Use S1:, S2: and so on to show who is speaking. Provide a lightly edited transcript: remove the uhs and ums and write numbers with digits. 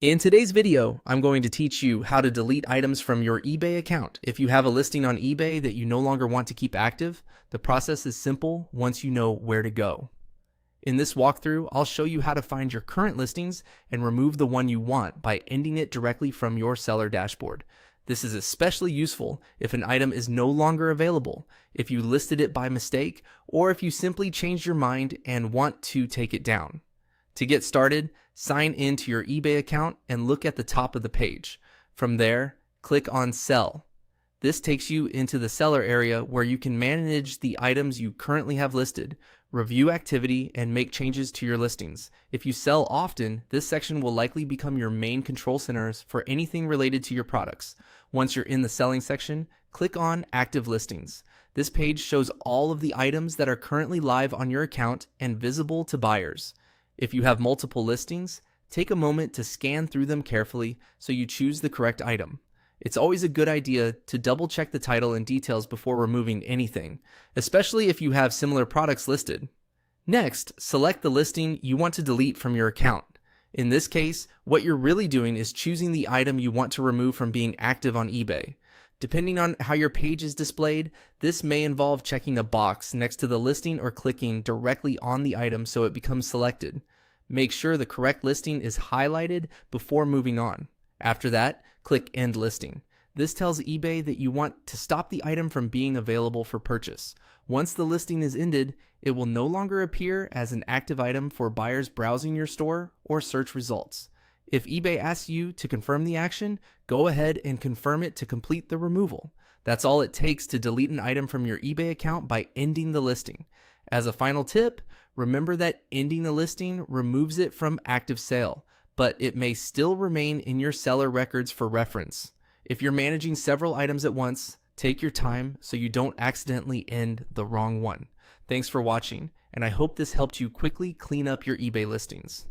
S1: In today's video, I'm going to teach you how to delete items from your eBay account. If you have a listing on eBay that you no longer want to keep active, the process is simple once you know where to go. In this walkthrough, I'll show you how to find your current listings and remove the one you want by ending it directly from your seller dashboard. This is especially useful if an item is no longer available, if you listed it by mistake, or if you simply changed your mind and want to take it down. To get started, sign in to your eBay account and look at the top of the page. From there, click on Sell. This takes you into the seller area where you can manage the items you currently have listed, review activity, and make changes to your listings. If you sell often, this section will likely become your main control centers for anything related to your products. Once you're in the selling section, click on Active Listings. This page shows all of the items that are currently live on your account and visible to buyers. If you have multiple listings, take a moment to scan through them carefully so you choose the correct item. It's always a good idea to double check the title and details before removing anything, especially if you have similar products listed. Next, select the listing you want to delete from your account. In this case, what you're really doing is choosing the item you want to remove from being active on eBay. Depending on how your page is displayed, this may involve checking a box next to the listing or clicking directly on the item so it becomes selected. Make sure the correct listing is highlighted before moving on. After that, click End Listing. This tells eBay that you want to stop the item from being available for purchase. Once the listing is ended, it will no longer appear as an active item for buyers browsing your store or search results. If eBay asks you to confirm the action, go ahead and confirm it to complete the removal. That's all it takes to delete an item from your eBay account by ending the listing. As a final tip, remember that ending the listing removes it from active sale, but it may still remain in your seller records for reference. If you're managing several items at once, take your time so you don't accidentally end the wrong one. Thanks for watching, and I hope this helped you quickly clean up your eBay listings.